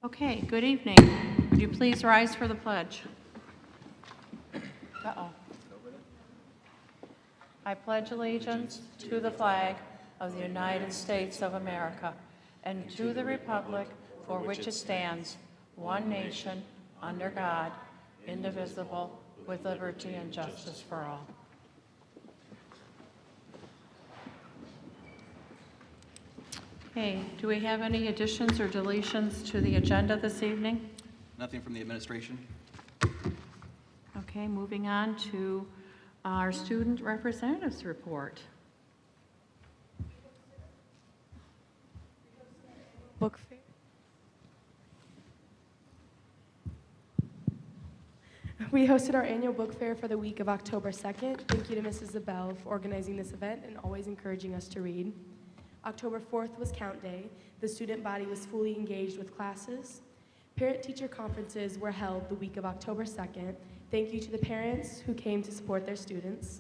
Okay, good evening. Would you please rise for the pledge? Uh-oh. I pledge allegiance to the flag of the United States of America and to the republic for which it stands, one nation, under God, indivisible, with liberty and justice for all. Okay, do we have any additions or deletions to the agenda this evening? Nothing from the administration. Okay, moving on to our student representatives report. Book fair. We hosted our annual book fair for the week of October 2nd. Thank you to Mrs. Zabel for organizing this event and always encouraging us to read. October 4th was Count Day. The student body was fully engaged with classes. Parent-teacher conferences were held the week of October 2nd. Thank you to the parents who came to support their students.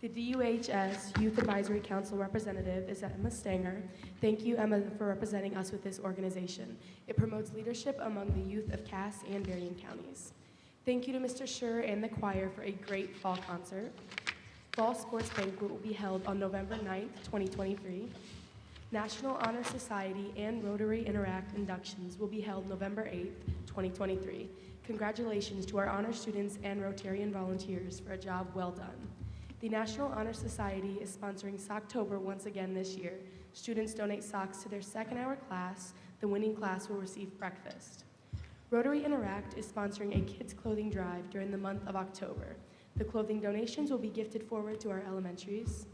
The DUHS Youth Advisory Council representative is Emma Stanger. Thank you, Emma, for representing us with this organization. It promotes leadership among the youth of Cass and Berrien counties. Thank you to Mr. Schur and the choir for a great fall concert. Fall sports banquet will be held on November 9th, 2023. National Honor Society and Rotary Interact inductions will be held November 8th, 2023. Congratulations to our honor students and Rotarian volunteers for a job well done. The National Honor Society is sponsoring Socktober once again this year. Students donate socks to their second hour class. The winning class will receive breakfast. Rotary Interact is sponsoring a kids clothing drive during the month of October. The clothing donations will be gifted forward to our elementaries.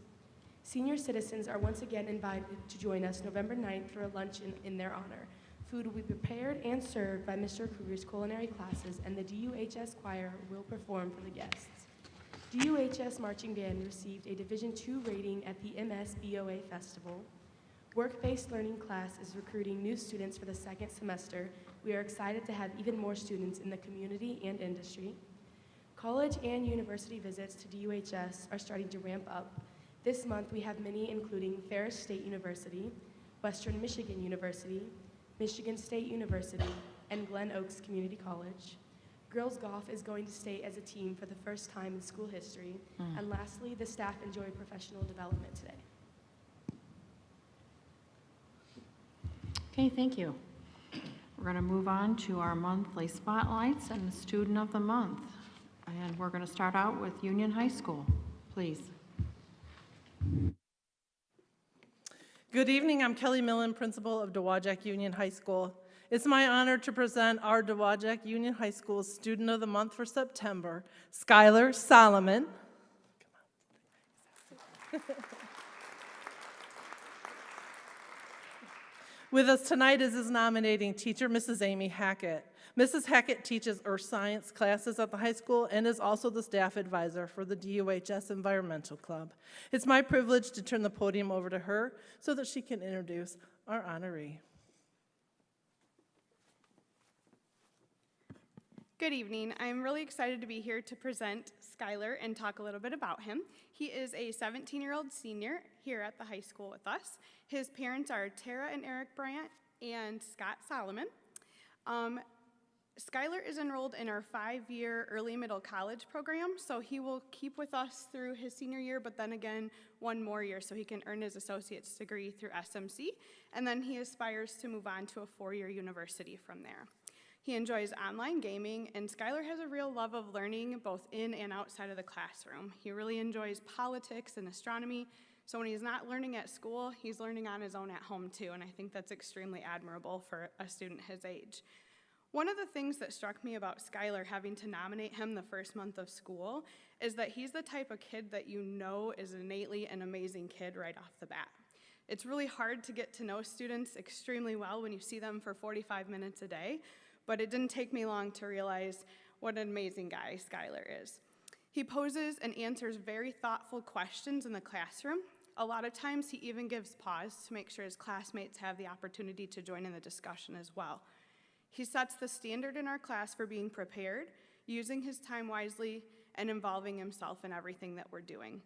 Senior citizens are once again invited to join us November 9th for a luncheon in their honor. Food will be prepared and served by Mr. Kruger's culinary classes, and the DUHS choir will perform for the guests. DUHS Marching Band received a Division II rating at the MSBOA Festival. Work-based learning class is recruiting new students for the second semester. We are excited to have even more students in the community and industry. College and university visits to DUHS are starting to ramp up. This month, we have many, including Ferris State University, Western Michigan University, Michigan State University, and Glen Oaks Community College. Girls golf is going to stay as a team for the first time in school history. And lastly, the staff enjoyed professional development today. Okay, thank you. We're going to move on to our monthly spotlights and the student of the month. And we're going to start out with Union High School, please. Good evening, I'm Kelly Millen, principal of Dowagiac Union High School. It's my honor to present our Dowagiac Union High School Student of the Month for September, Skylar Solomon. With us tonight is his nominating teacher, Mrs. Amy Hackett. Mrs. Hackett teaches earth science classes at the high school and is also the staff advisor for the DUHS Environmental Club. It's my privilege to turn the podium over to her so that she can introduce our honoree. Good evening. I'm really excited to be here to present Skylar and talk a little bit about him. He is a 17-year-old senior here at the high school with us. His parents are Tara and Eric Bryant and Scott Solomon. Skylar is enrolled in our 5-year early middle college program, so he will keep with us through his senior year, but then again one more year so he can earn his associate's degree through SMC, and then he aspires to move on to a 4-year university from there. He enjoys online gaming, and Skylar has a real love of learning both in and outside of the classroom. He really enjoys politics and astronomy, so when he's not learning at school, he's learning on his own at home too, and I think that's extremely admirable for a student his age. One of the things that struck me about Skylar having to nominate him the first month of school is that he's the type of kid that you know is innately an amazing kid right off the bat. It's really hard to get to know students extremely well when you see them for 45 minutes a day, but it didn't take me long to realize what an amazing guy Skylar is. He poses and answers very thoughtful questions in the classroom. A lot of times he even gives pause to make sure his classmates have the opportunity to join in the discussion as well. He sets the standard in our class for being prepared, using his time wisely, and involving himself in everything that we're doing.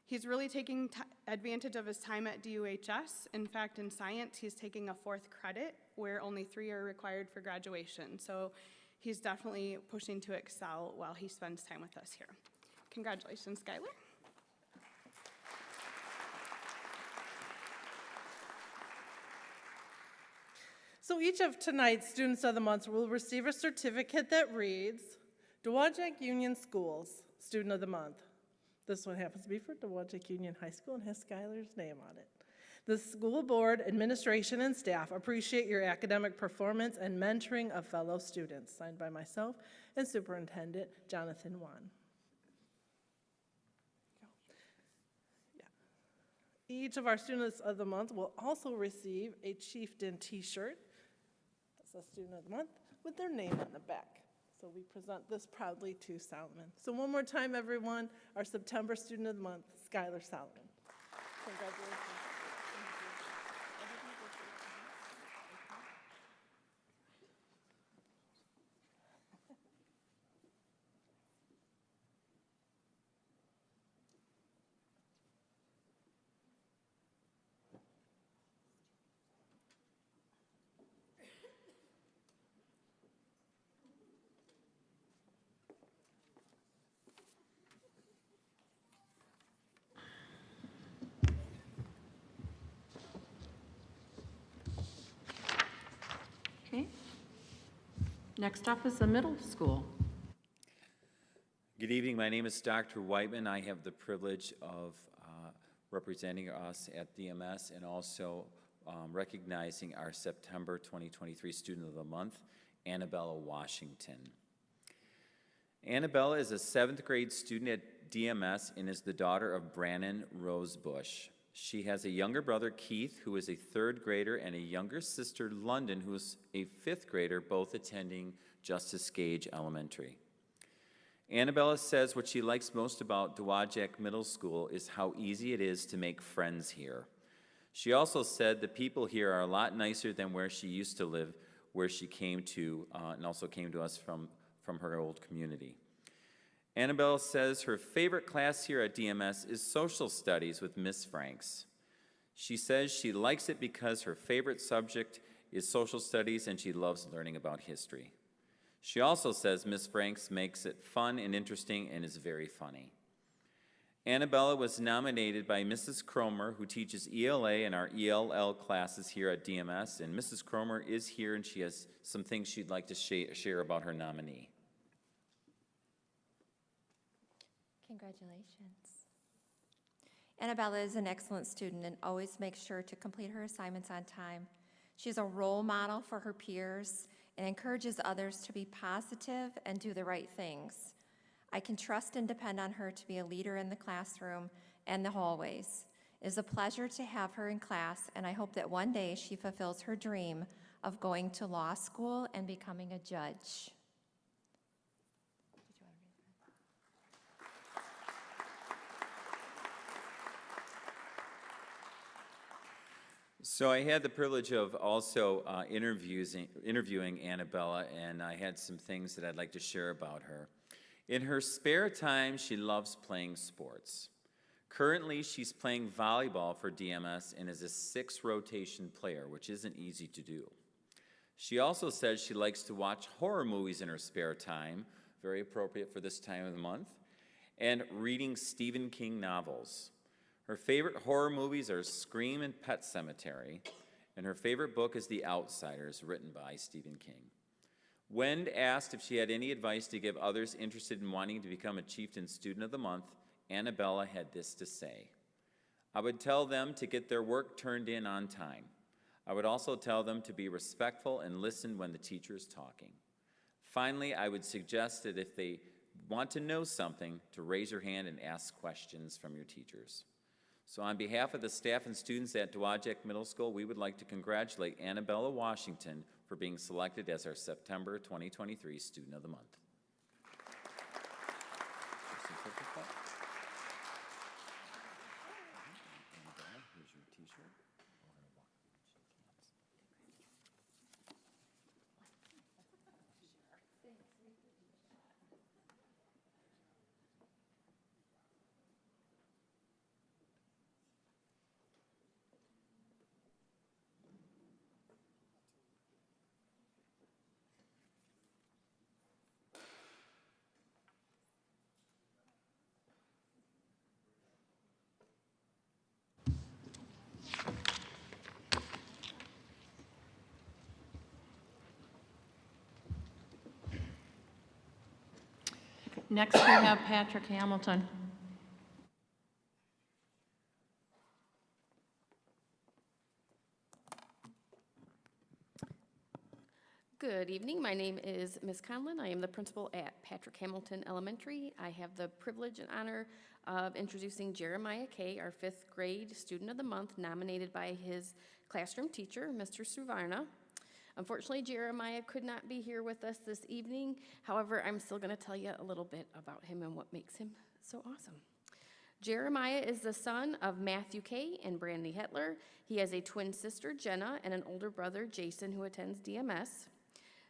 He's really taking advantage of his time at DUHS. In fact, in science, he's taking a 4th credit where only 3 are required for graduation. So he's definitely pushing to excel while he spends time with us here. Congratulations, Skylar. So each of tonight's Students of the Month will receive a certificate that reads, Dowagiac Union Schools, Student of the Month. This one happens to be for Dowagiac Union High School and has Skylar's name on it. The school board, administration, and staff appreciate your academic performance and mentoring of fellow students. Signed by myself and Superintendent Jonathan Wan. Each of our Students of the Month will also receive a Chieftain t-shirt. That's a Student of the Month with their name on the back. So we present this proudly to Solomon. So one more time, everyone, our September Student of the Month, Skylar Solomon. Congratulations. Okay. Next up is the middle school. Good evening. My name is Dr. Whiteman. I have the privilege of representing us at DMS and also recognizing our September 2023 Student of the Month, Annabella Washington. Annabella is a 7th grade student at DMS and is the daughter of Brannon Rosebush. She has a younger brother, Keith, who is a 3rd grader, and a younger sister, London, who is a 5th grader, both attending Justice Gage Elementary. Annabella says what she likes most about Dowagiac Middle School is how easy it is to make friends here. She also said the people here are a lot nicer than where she used to live, where she came to, and also came to us from her old community. Annabelle says her favorite class here at DMS is Social Studies with Miss Franks. She says she likes it because her favorite subject is Social Studies and she loves learning about history. She also says Miss Franks makes it fun and interesting and is very funny. Annabella was nominated by Mrs. Cromer, who teaches ELA and our ELL classes here at DMS, and Mrs. Cromer is here and she has some things she'd like to share about her nominee. Congratulations. Annabella is an excellent student and always makes sure to complete her assignments on time. She's a role model for her peers and encourages others to be positive and do the right things. I can trust and depend on her to be a leader in the classroom and the hallways. It is a pleasure to have her in class, and I hope that one day she fulfills her dream of going to law school and becoming a judge. So I had the privilege of also interviewing Annabella, and I had some things that I'd like to share about her. In her spare time, she loves playing sports. Currently, she's playing volleyball for DMS and is a 6 rotation player, which isn't easy to do. She also says she likes to watch horror movies in her spare time, very appropriate for this time of the month, and reading Stephen King novels. Her favorite horror movies are Scream and Pet Sematary, and her favorite book is The Outsiders, written by Stephen King. When asked if she had any advice to give others interested in wanting to become a Chieftain Student of the Month, Annabella had this to say. I would tell them to get their work turned in on time. I would also tell them to be respectful and listen when the teacher is talking. Finally, I would suggest that if they want to know something, to raise your hand and ask questions from your teachers. So on behalf of the staff and students at Dowagiac Middle School, we would like to congratulate Annabella Washington for being selected as our September 2023 Student of the Month. Annabella, here's your t-shirt. Next, we have Patrick Hamilton. Good evening. My name is Ms. Conlon. I am the principal at Patrick Hamilton Elementary. I have the privilege and honor of introducing Jeremiah Kay, our 5th grade student of the month, nominated by his classroom teacher, Mr. Suvarna. Unfortunately, Jeremiah could not be here with us this evening. However, I'm still going to tell you a little bit about him and what makes him so awesome. Jeremiah is the son of Matthew Kay and Brandy Hetler. He has a twin sister, Jenna, and an older brother, Jason, who attends DMS.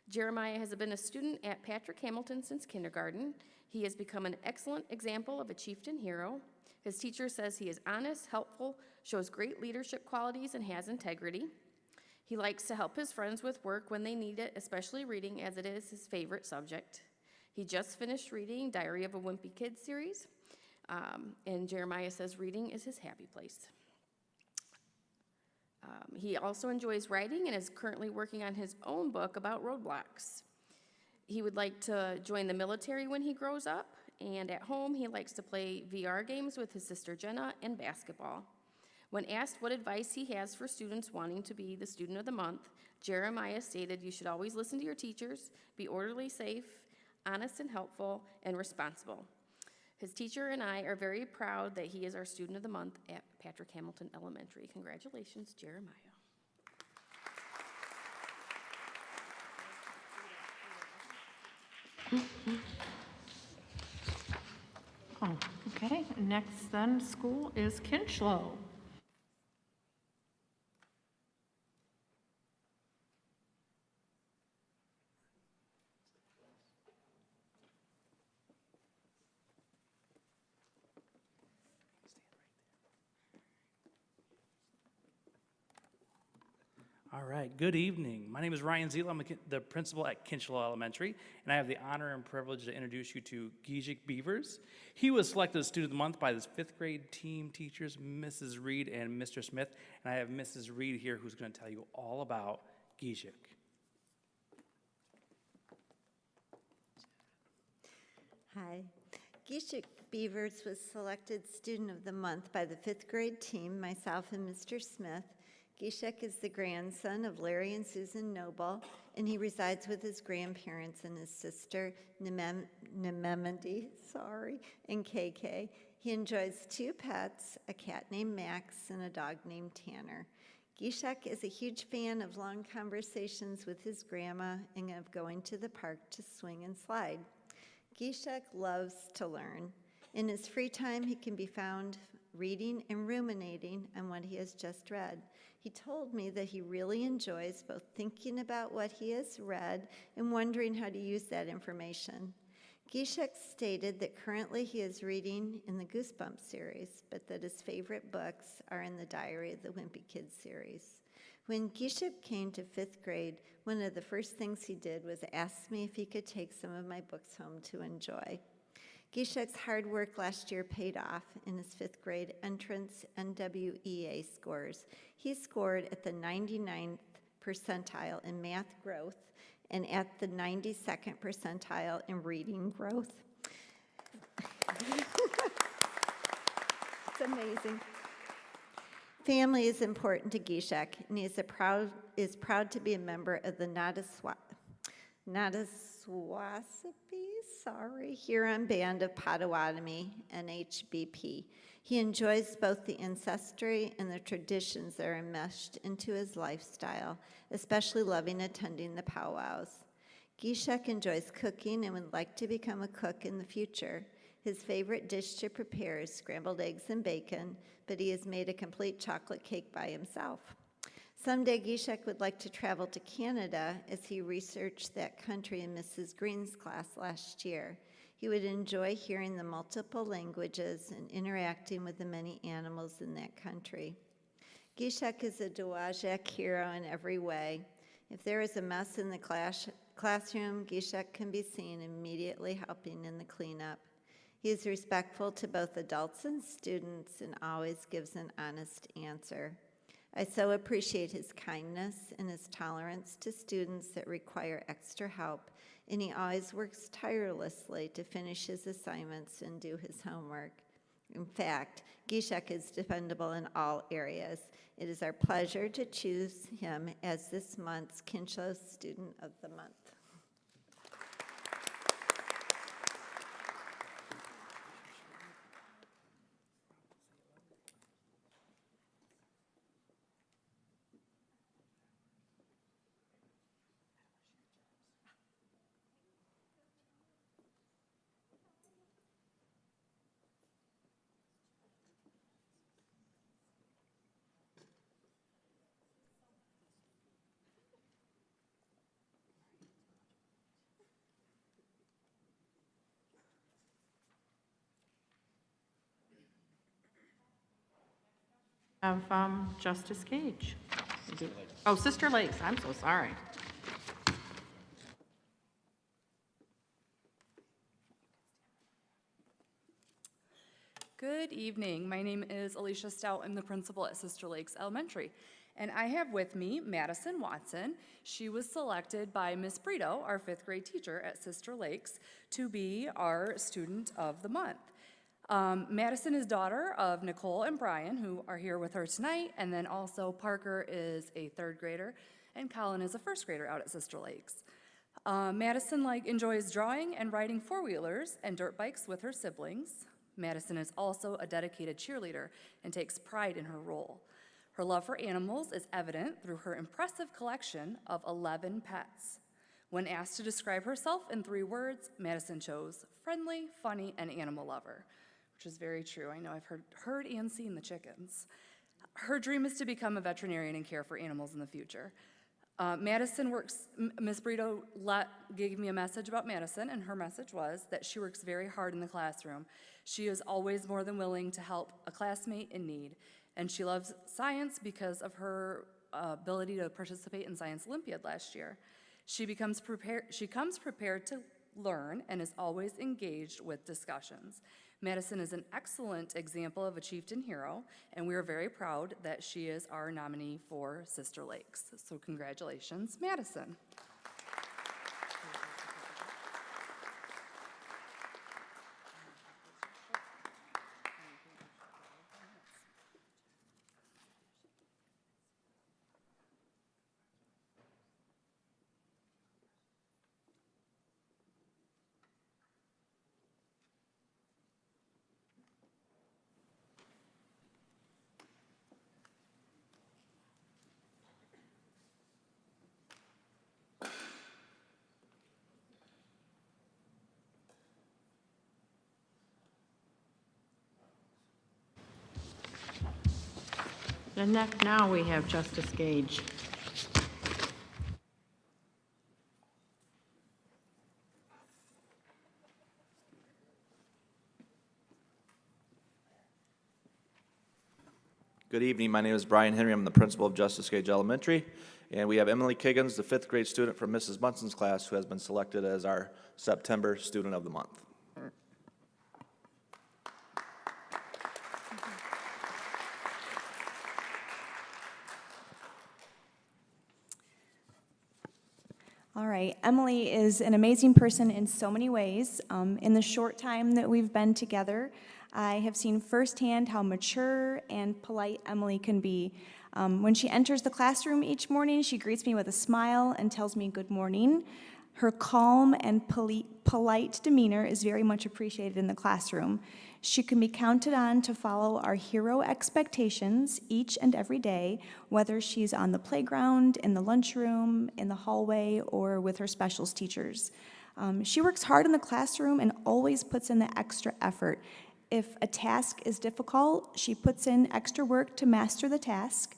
Jeremiah has been a student at Patrick Hamilton since kindergarten. He has become an excellent example of a chieftain hero. His teacher says he is honest, helpful, shows great leadership qualities, and has integrity. He likes to help his friends with work when they need it, especially reading, as it is his favorite subject. He just finished reading Diary of a Wimpy Kid series, and Jeremiah says reading is his happy place. He also enjoys writing and is currently working on his own book about roadblocks. He would like to join the military when he grows up, and at home he likes to play VR games with his sister Jenna and basketball. When asked what advice he has for students wanting to be the student of the month, Jeremiah stated, "You should always listen to your teachers, be orderly, safe, honest and helpful, and responsible." His teacher and I are very proud that he is our student of the month at Patrick Hamilton Elementary. Congratulations, Jeremiah. Oh, okay. Next then, school is Kinchlow. All right, good evening. My name is Ryan Ziel. I'm the principal at Kinchlow Elementary, and I have the honor and privilege to introduce you to Gijik Beavers. He was selected as Student of the Month by his 5th grade team teachers, Mrs. Reed and Mr. Smith, and I have Mrs. Reed here who's going to tell you all about Gijik. Hi. Gijik Beavers was selected Student of the Month by the 5th grade team, myself and Mr. Smith. Gijik is the grandson of Larry and Susan Noble, and he resides with his grandparents and his sister, Nememdi, and KK. He enjoys 2 pets, a cat named Max and a dog named Tanner. Gijik is a huge fan of long conversations with his grandma and of going to the park to swing and slide. Gijik loves to learn. In his free time, he can be found reading and ruminating on what he has just read. He told me that he really enjoys both thinking about what he has read and wondering how to use that information. Gijik stated that currently he is reading in the Goosebumps series, but that his favorite books are in the Diary of the Wimpy Kid series. When Gijik came to 5th grade, one of the first things he did was ask me if he could take some of my books home to enjoy. Gijik's hard work last year paid off in his 5th grade entrance NWEA scores. He scored at the 99th percentile in math growth and at the 92nd percentile in reading growth. It's amazing. Family is important to Gijik, and he is proud to be a member of the Huron Band of Potawatomi, NHBP. He enjoys both the ancestry and the traditions that are enmeshed into his lifestyle, especially loving attending the powwows. Gijik enjoys cooking and would like to become a cook in the future. His favorite dish to prepare is scrambled eggs and bacon, but he has made a complete chocolate cake by himself. Someday, Gijik would like to travel to Canada as he researched that country in Mrs. Green's class last year. He would enjoy hearing the multiple languages and interacting with the many animals in that country. Gijik is a Dowagiac hero in every way. If there is a mess in the classroom, Gijik can be seen immediately helping in the cleanup. He is respectful to both adults and students and always gives an honest answer. I so appreciate his kindness and his tolerance to students that require extra help, and he always works tirelessly to finish his assignments and do his homework. In fact, Gishek is dependable in all areas. It is our pleasure to choose him as this month's Kinchlow Student of the Month. Justice Gage. Oh, Sister Lakes, I'm so sorry. Good evening. My name is Alicia Stout. I'm the principal at Sister Lakes Elementary. And I have with me Madison Watson. She was selected by Miss Brito, our 5th grade teacher at Sister Lakes, to be our Student of the Month. Madison is daughter of Nicole and Brian, who are here with her tonight, and then also Parker is a 3rd grader, and Colin is a 1st grader out at Sister Lakes. Madison enjoys drawing and riding 4-wheelers and dirt bikes with her siblings. Madison is also a dedicated cheerleader and takes pride in her role. Her love for animals is evident through her impressive collection of 11 pets. When asked to describe herself in 3 words, Madison chose friendly, funny, and animal lover, which is very true. I know I've heard and seen the chickens. Her dream is to become a veterinarian and care for animals in the future. Madison works, Ms. Brito gave me a message about Madison, and her message was that she works very hard in the classroom. She is always more than willing to help a classmate in need, and she loves science because of her ability to participate in Science Olympiad last year. She comes prepared to learn and is always engaged with discussions. Madison is an excellent example of a chieftain hero, and we are very proud that she is our nominee for Sister Lakes. So congratulations, Madison. And now we have Justice Gage. Good evening. My name is Brian Henry. I'm the principal of Justice Gage Elementary. And we have Emily Kiggins, the 5th grade student from Mrs. Munson's class, who has been selected as our September Student of the Month. All right, Emily is an amazing person in so many ways. In the short time that we've been together, I have seen firsthand how mature and polite Emily can be. When she enters the classroom each morning, she greets me with a smile and tells me good morning. Her calm and polite demeanor is very much appreciated in the classroom. She can be counted on to follow our hero expectations each and every day, whether she's on the playground, in the lunchroom, in the hallway, or with her specials teachers. She works hard in the classroom and always puts in the extra effort. If a task is difficult, she puts in extra work to master the task.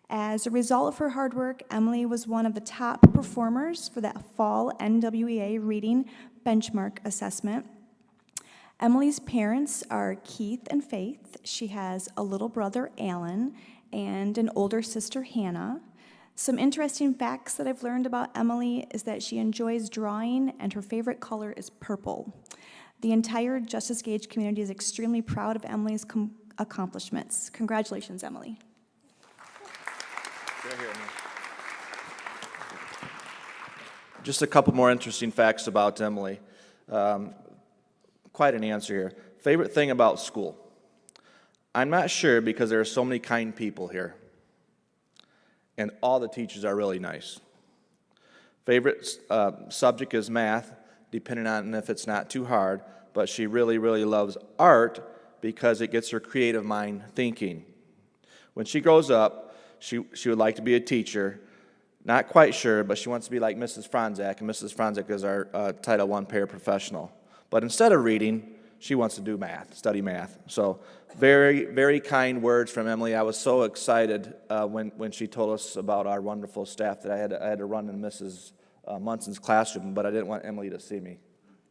As a result of her hard work, Emily was one of the top performers for that fall NWEA Reading Benchmark Assessment. Emily's parents are Keith and Faith. She has a little brother, Alan, and an older sister, Hannah. Some interesting facts that I've learned about Emily is that she enjoys drawing, and her favorite color is purple. The entire Justice Gage community is extremely proud of Emily's accomplishments. Congratulations, Emily. Just a couple more interesting facts about Emily. Quite an answer here. Favorite thing about school? I'm not sure because there are so many kind people here. And all the teachers are really nice. Favorite subject is math, depending on if it's not too hard, but she really, really loves art because it gets her creative mind thinking. When she grows up, she would like to be a teacher. Not quite sure, but she wants to be like Mrs. Franzak, and Mrs. Franzak is our Title I paraprofessional. But instead of reading, she wants to do math, study math. So very, very kind words from Emily. I was so excited when she told us about our wonderful staff that I had to run in Mrs. Munson's classroom, but I didn't want Emily to see me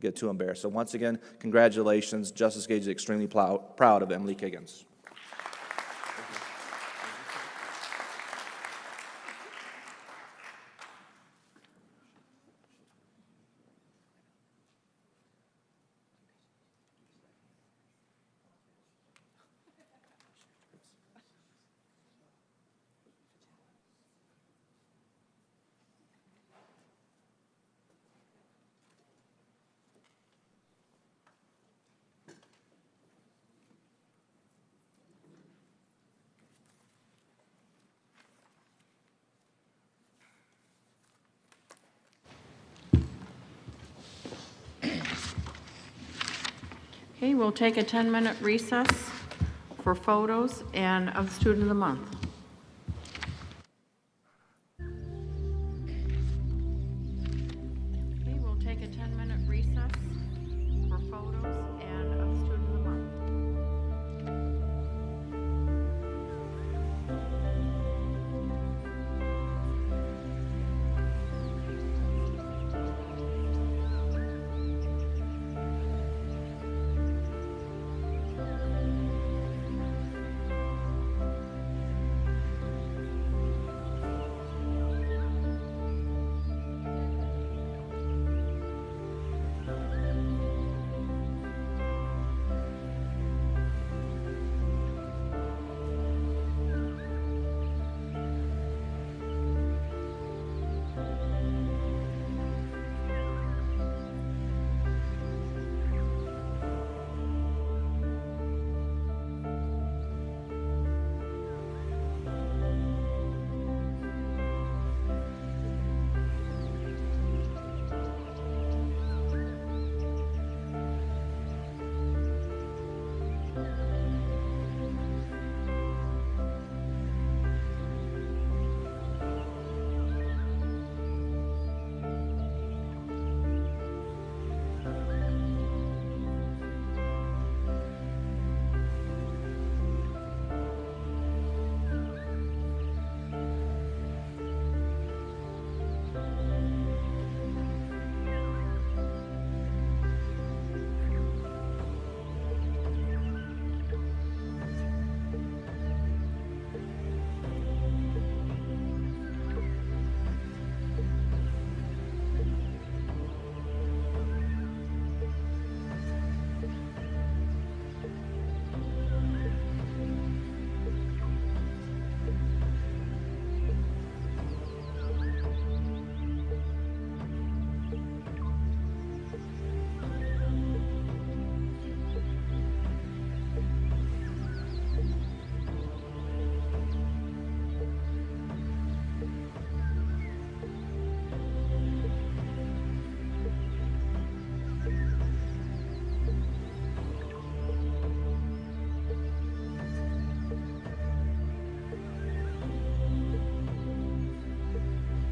get too embarrassed. So once again, congratulations. Justice Gage is extremely proud of Emily Kiggins. Okay, we'll take a 10-minute recess for photos and of Student of the Month.